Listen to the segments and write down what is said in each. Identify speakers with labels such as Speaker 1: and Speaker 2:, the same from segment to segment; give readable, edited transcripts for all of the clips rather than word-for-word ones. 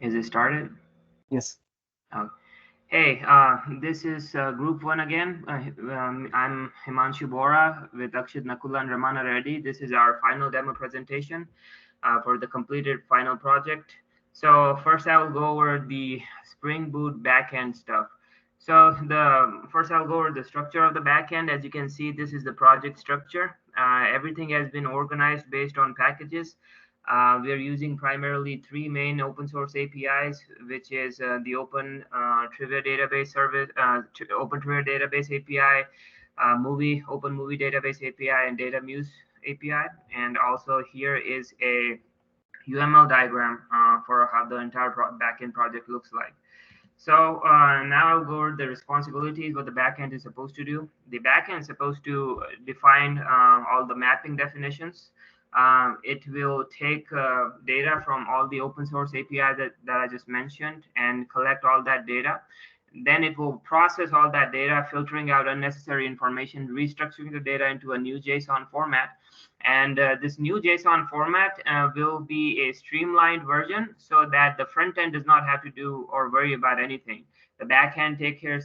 Speaker 1: Is it started?
Speaker 2: Yes.
Speaker 1: Oh. Hey, this is Group 1 again. I'm Himanshu Bora with Akshit Nakula and Ramana Reddy. This is our final demo presentation for the completed final project. So first I will go over the Spring Boot backend stuff. So the first I'll go over the structure of the backend. As you can see, this is the project structure. Everything has been organized based on packages. We are using primarily three main open source APIs, which is the Open Trivia Database Service, Open Trivia Database API, Open Movie Database API, and DataMuse API. And also here is a UML diagram for how the entire backend project looks like. So now I'll go over the responsibilities, what the backend is supposed to do. The backend is supposed to define all the mapping definitions. It will take data from all the open source API that I just mentioned and collect all that data. Then it will process all that data, filtering out unnecessary information, restructuring the data into a new JSON format. And this new JSON format will be a streamlined version so that the front end does not have to do or worry about anything. The back end takes care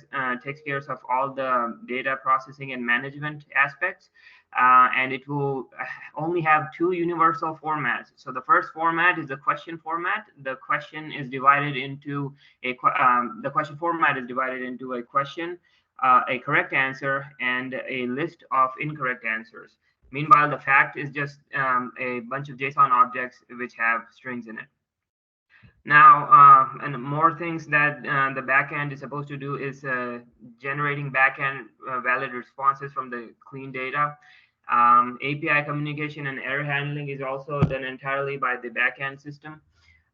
Speaker 1: of all the data processing and management aspects. And it will only have two universal formats. So the first format is the question format. The question format is divided into a question, a correct answer, and a list of incorrect answers. Meanwhile, the fact is just a bunch of JSON objects which have strings in it. Now, and more things that the backend is supposed to do is generating backend valid responses from the clean data. API communication and error handling is also done entirely by the backend system.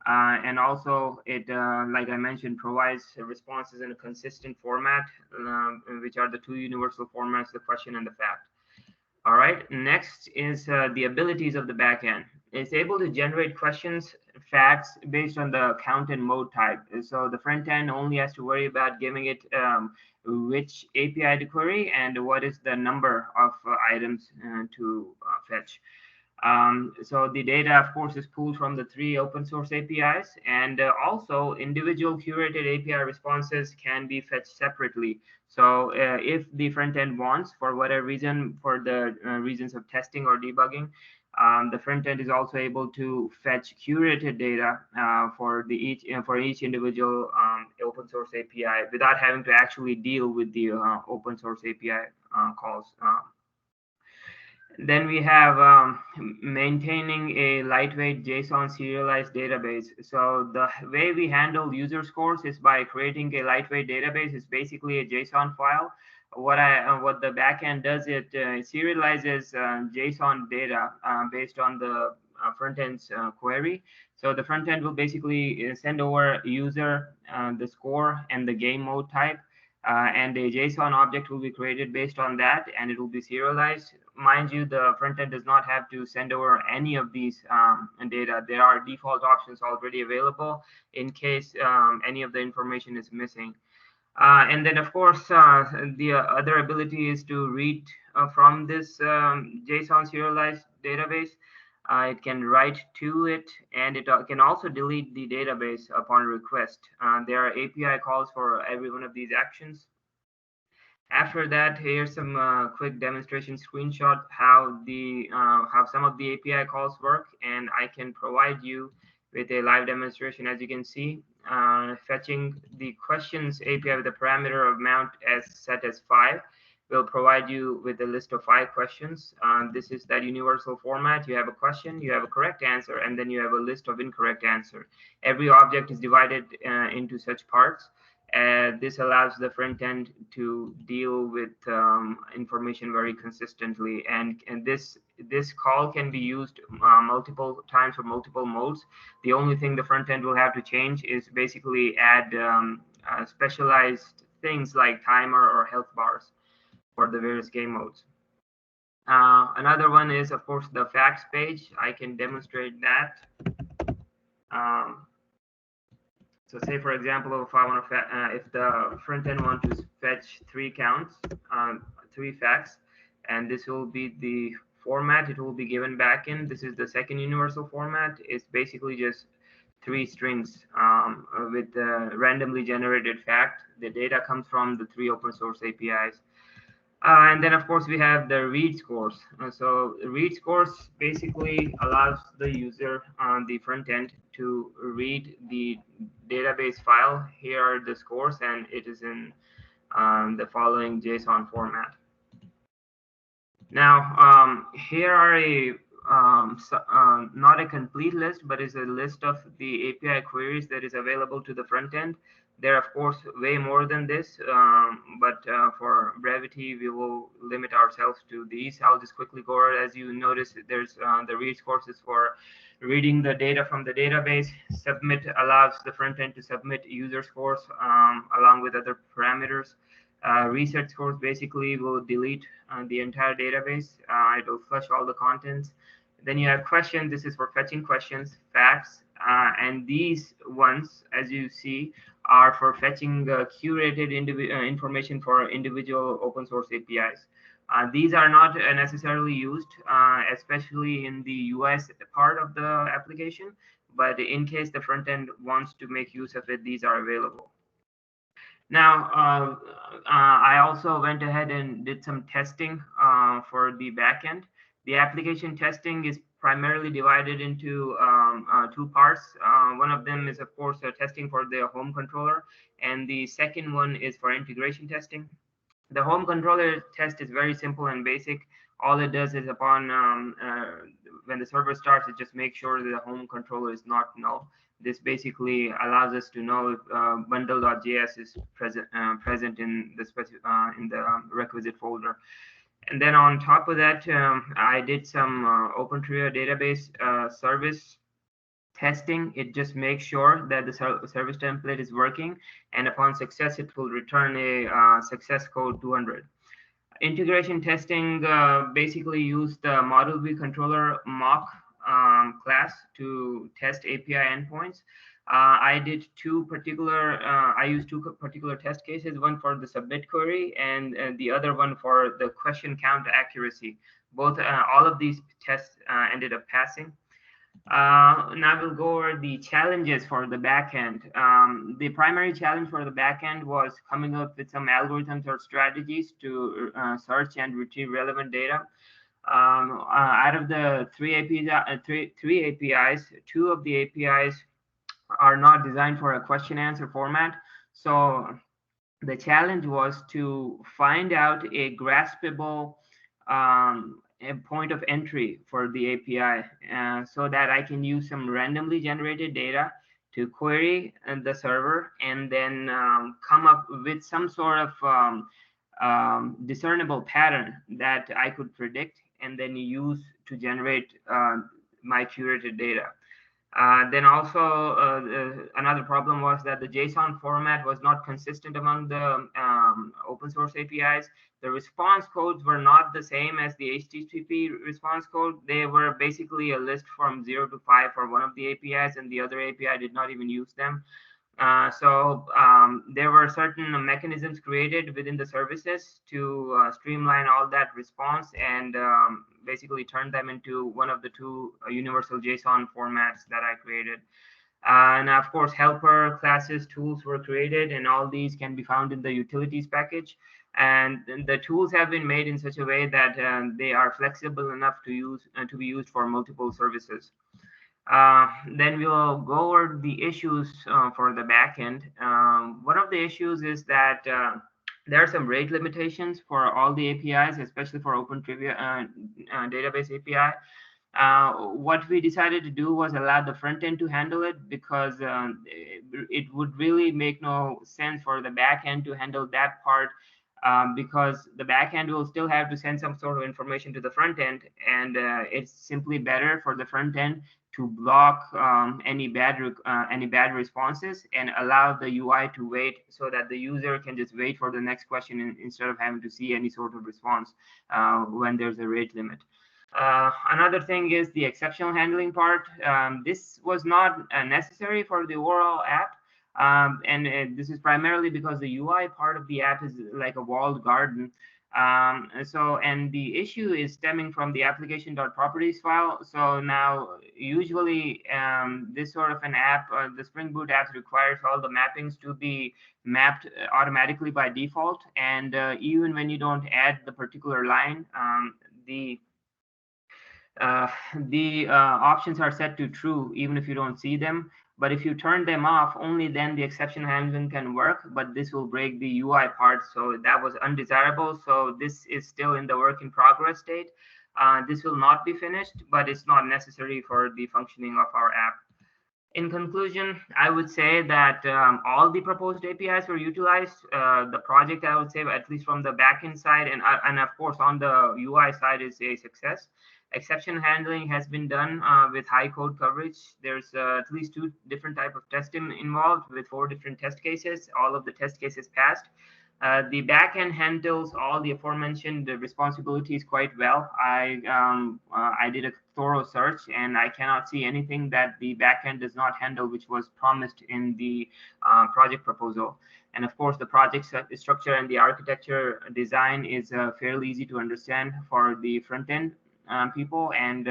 Speaker 1: And also, like I mentioned, provides responses in a consistent format, which are the two universal formats, the question and the fact. All right, next is the abilities of the backend. It's able to generate questions, facts based on the count and mode type. So the front end only has to worry about giving it which API to query and what is the number of items to fetch. So the data, of course, is pulled from the three open source APIs, and also individual curated API responses can be fetched separately. So if the front end wants, for whatever reason, for the reasons of testing or debugging, the front end is also able to fetch curated data for each individual open source API without having to actually deal with the open source API calls. Then we have maintaining a lightweight JSON serialized database. So the way we handle user scores is by creating a lightweight database. It's basically a JSON file. What the backend does, it serializes JSON data based on the front end's query. So the front end will basically send over user the score and the game mode type. And a JSON object will be created based on that, and it will be serialized. Mind you, the front end does not have to send over any of these data. There are default options already available in case any of the information is missing. And then, of course, the other ability is to read from this JSON serialized database. It can write to it, and it can also delete the database upon request. There are API calls for every one of these actions. After that, here's some quick demonstration screenshot how some of the API calls work, and I can provide you with a live demonstration. As you can see, fetching the questions API with a parameter of amount as set as 5 will provide you with a list of 5 questions. This is that universal format. You have a question, you have a correct answer, and then you have a list of incorrect answer. Every object is divided into such parts. This allows the front end to deal with information very consistently, and this call can be used multiple times for multiple modes. The only thing the front end will have to change is basically add specialized things like timer or health bars for the various game modes. Another one is, of course, the facts page. I can demonstrate that. Um, So say, for example, if I want to, if the front end want to fetch 3 counts, 3 facts, and this will be the format it will be given back in. This is the second universal format. It's basically just 3 strings with randomly generated fact. The data comes from the 3 open source APIs. And then, of course, we have the read scores. So read scores basically allows the user on the front end to read the database file. Here are the scores, and it is in the following JSON format. Now, here are not a complete list, but is a list of the API queries that is available to the front end. There are, of course, way more than this, but for brevity, we will limit ourselves to these. I'll just quickly go over. As you notice, there's the read courses for reading the data from the database. Submit allows the front end to submit user scores along with other parameters. Reset scores basically will delete the entire database. It will flush all the contents. Then you have questions. This is for fetching questions, facts, and these ones, as you see, are for fetching curated information for individual open source APIs. These are not necessarily used, especially in the US part of the application, but in case the front end wants to make use of it, these are available. Now, I also went ahead and did some testing for the backend. The application testing is primarily divided into 2 parts. One of them is, of course, testing for the home controller, and the second one is for integration testing. The home controller test is very simple and basic. All it does is upon when the server starts, it just makes sure that the home controller is not null. This basically allows us to know if bundle.js is present in the requisite folder. And then on top of that, I did some OpenTrio database service testing. It just makes sure that the service template is working, and upon success, it will return a success code 200. Integration testing basically used the model view controller mock class to test API endpoints. I used two particular test cases, one for the submit query and the other one for the question count accuracy. All of these tests ended up passing. Now we'll go over the challenges for the backend. The primary challenge for the backend was coming up with some algorithms or strategies to search and retrieve relevant data. Out of the three APIs, 2 of the APIs are not designed for a question answer format. So the challenge was to find out a graspable a point of entry for the API so that I can use some randomly generated data to query the server and then come up with some sort of discernible pattern that I could predict and then use to generate my curated data. Then also another problem was that the JSON format was not consistent among the open source APIs. The response codes were not the same as the HTTP response code. They were basically a list from 0 to 5 for one of the APIs, and the other API did not even use them. So there were certain mechanisms created within the services to streamline all that response and basically turn them into one of the 2 universal JSON formats that I created. And of course, helper classes tools were created, and all these can be found in the utilities package. And the tools have been made in such a way that they are flexible enough to be used for multiple services. Then we'll go over the issues for the backend. One of the issues is that there are some rate limitations for all the APIs, especially for OpenTrivia database API. What we decided to do was allow the front end to handle it because it would really make no sense for the back end to handle that part because the back end will still have to send some sort of information to the front end, and it's simply better for the front end to block any bad responses and allow the UI to wait so that the user can just wait for the next question instead of having to see any sort of response when there's a rate limit. Another thing is the exceptional handling part. This was not necessary for the overall app. And this is primarily because the UI part of the app is like a walled garden. And the issue is stemming from the application.properties file. So now, usually, this sort of an app, the Spring Boot apps requires all the mappings to be mapped automatically by default. And even when you don't add the particular line, the uh, the options are set to true even if you don't see them. But if you turn them off, only then the exception handling can work, but this will break the UI part. So that was undesirable. So this is still in the work in progress state. This will not be finished, but it's not necessary for the functioning of our app. In conclusion, I would say that all the proposed APIs were utilized. The project, I would say, at least from the backend side and of course on the UI side, is a success. Exception handling has been done with high code coverage. There's at least two different type of testing involved with 4 different test cases. All of the test cases passed. The backend handles all the aforementioned responsibilities quite well. I did a thorough search, and I cannot see anything that the backend does not handle, which was promised in the project proposal. And of course, the project structure and the architecture design is fairly easy to understand for the front end people, and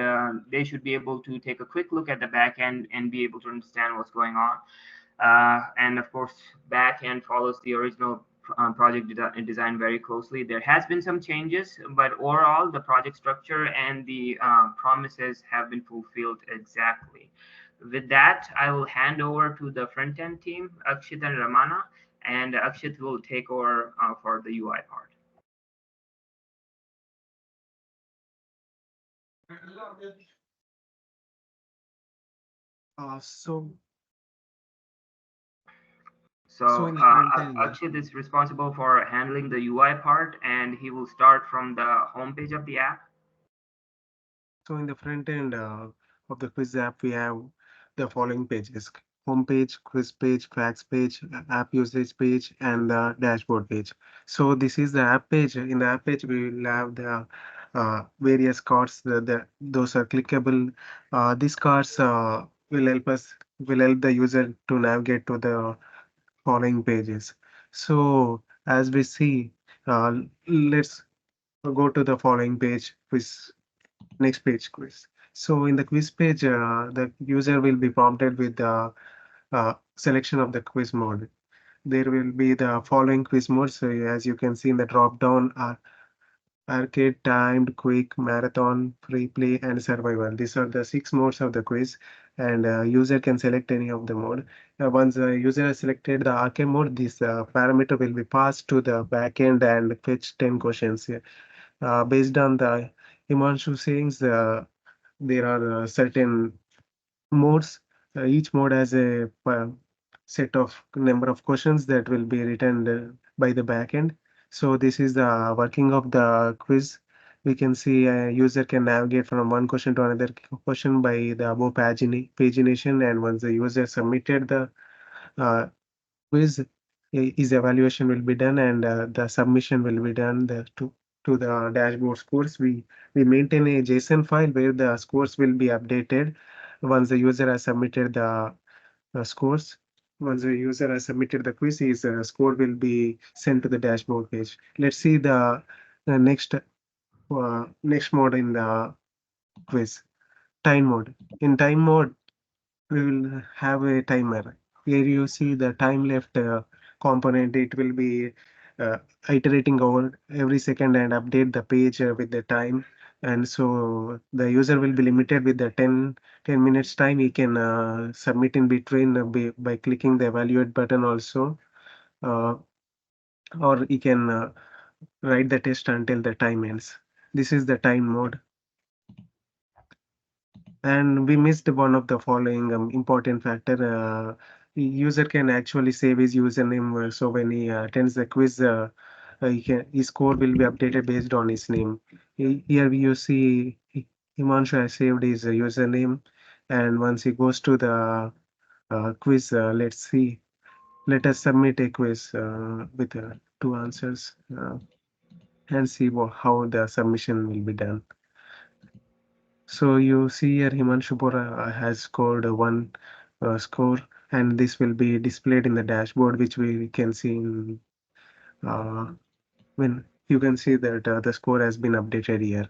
Speaker 1: they should be able to take a quick look at the backend and be able to understand what's going on. And of course, backend follows the original project design very closely. There has been some changes, but overall, the project structure and the promises have been fulfilled exactly. With that, I will hand over to the front end team, Akshit and Ramana, and Akshit will take over for the UI part.
Speaker 2: Uh, so so
Speaker 1: So
Speaker 2: in the front end,
Speaker 1: Akshit is responsible for handling the UI part, and he will start from the homepage of the app.
Speaker 2: so in the front end of the quiz app, we have the following pages: home page, quiz page, facts page, app usage page, and the dashboard page. So this is the app page. In the app page, we will have the various cards. Those are clickable. These cards will help the user to navigate to the following pages. So as we see, let's go to the following page, quiz, next page quiz. So in the quiz page, the user will be prompted with the selection of the quiz mode. There will be the following quiz modes. So as you can see in the drop down, arcade, timed, quick, marathon, free play, and survival. These are the 6 modes of the quiz, and user can select any of the mode. Once the user has selected the arcade mode, this parameter will be passed to the backend and fetch 10 questions. Based on the Himanshu sayings, there are certain modes. Each mode has a set of number of questions that will be returned by the backend. So this is the working of the quiz. We can see a user can navigate from one question to another question by the above pagination, and once the user submitted the uh, quiz, his evaluation will be done, and the submission will be done to the dashboard scores. We maintain a JSON file where the scores will be updated once the user has submitted the scores. Once the user has submitted the quiz, his score will be sent to the dashboard page. Let's see the next mode in the quiz, time mode. In time mode, we will have a timer. Here you see the time left component. It will be uh, iterating over every second and update the page with the time. And so the user will be limited with the 10 minutes time. He can submit in between by clicking the evaluate button also. Uh, or he can write the test until the time ends. This is the time mode. And we missed one of the following important factor. User can actually save his username. So when he attends the quiz, his score will be updated based on his name. Here you see Himanshu has saved his username, and once he goes to the quiz, let's see. Let us submit a quiz with 2 answers and see how the submission will be done. So you see here Himanshu Bora has scored one score, and this will be displayed in the dashboard, which we can see in uh, when you can see that the score has been updated here.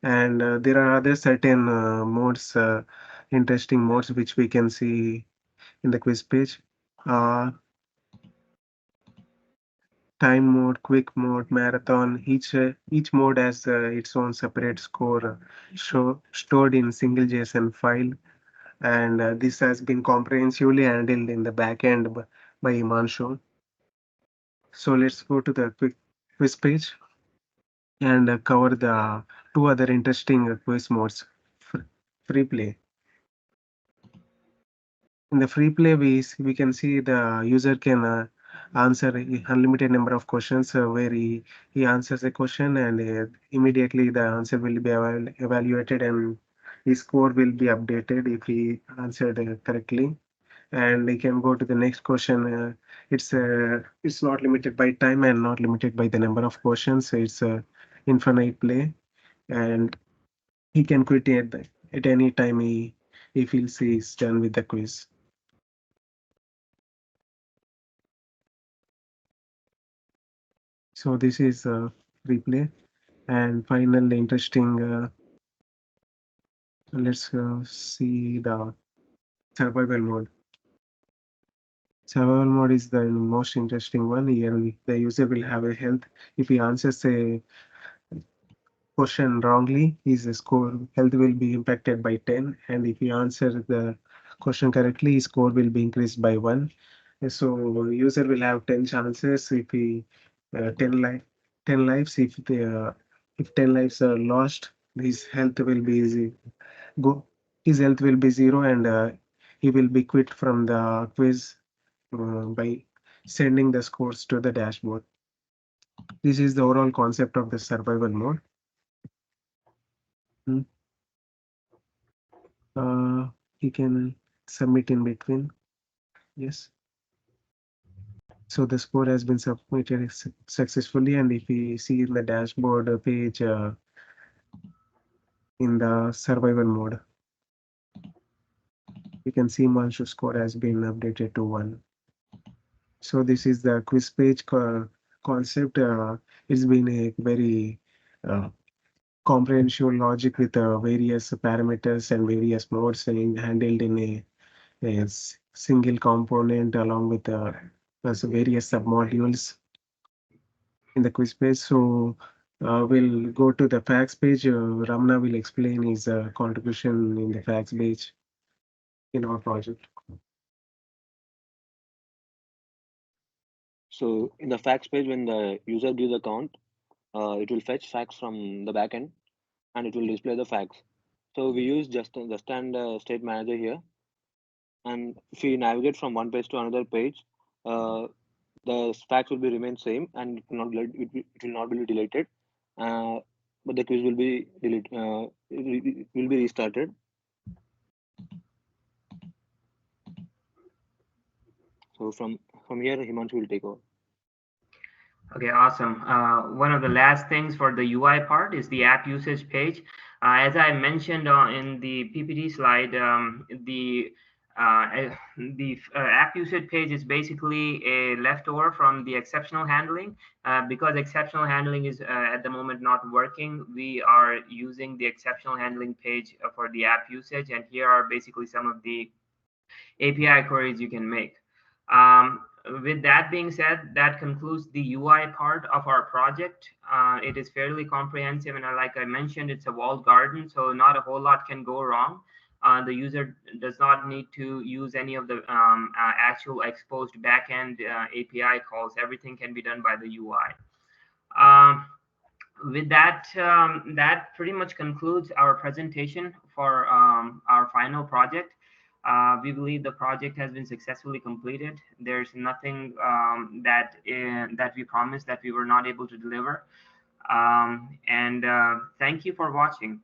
Speaker 2: And there are other certain modes, interesting modes, which we can see in the quiz page. Uh, Time mode, quick mode, marathon. Each mode has its own separate score stored in single JSON file, and this has been comprehensively handled in the backend by Imanshu. So let's go to the quick quiz page and cover the two other interesting quiz modes. Fr- Free play. In the free play, we can see the user can answer unlimited number of questions where he answers a question, and immediately the answer will be evaluated, and his score will be updated if he answered correctly. And he can go to the next question. It's not limited by time and not limited by the number of questions. It's infinite play, and he can quit at any time he feels he's done with the quiz. So this is replay. And finally, interesting. Let's see the survival mode. Survival mode is the most interesting one. Here, the user will have a health. If he answers a question wrongly, his score health will be impacted by 10. And if he answers the question correctly, his score will be increased by 1. So user will have 10 chances if he 10 life 10 lives. If 10 lives are lost, his health will be go his health will be 0, and he will be quit from the quiz by sending the scores to the dashboard. This is the overall concept of the survival mode. Hmm. Uh, he can submit in between. Yes. So the score has been submitted successfully, and if we see in the dashboard page in the survival mode, you can see Manshu's score has been updated to 1. So this is the quiz page concept. It's been a very uh, comprehensive logic with various parameters and various modes handled in a single component along with plus various submodules in the quiz page. So we'll go to the facts page. Ramna will explain his contribution in the facts page in our project.
Speaker 3: So in the facts page, when the user gives a count, it will fetch facts from the backend and it will display the facts. So we use just and state manager here, and if we navigate from one page to another page, uh, the facts will be remain same and it will not be deleted, uh, but the quiz will be it will be restarted. So from here, Himanshu will take over.
Speaker 1: Okay, awesome. One of the last things for the UI part is the app usage page. As I mentioned in the PPT slide, app usage page is basically a leftover from the exceptional handling. Because exceptional handling is at the moment not working, we are using the exceptional handling page for the app usage. And here are basically some of the API queries you can make. With that being said, that concludes the UI part of our project. It is fairly comprehensive, and like I mentioned, it's a walled garden, so not a whole lot can go wrong. The user does not need to use any of the actual exposed backend API calls. Everything can be done by the UI. With that, that pretty much concludes our presentation for our final project. We believe the project has been successfully completed. There's nothing that we promised that we were not able to deliver. And thank you for watching.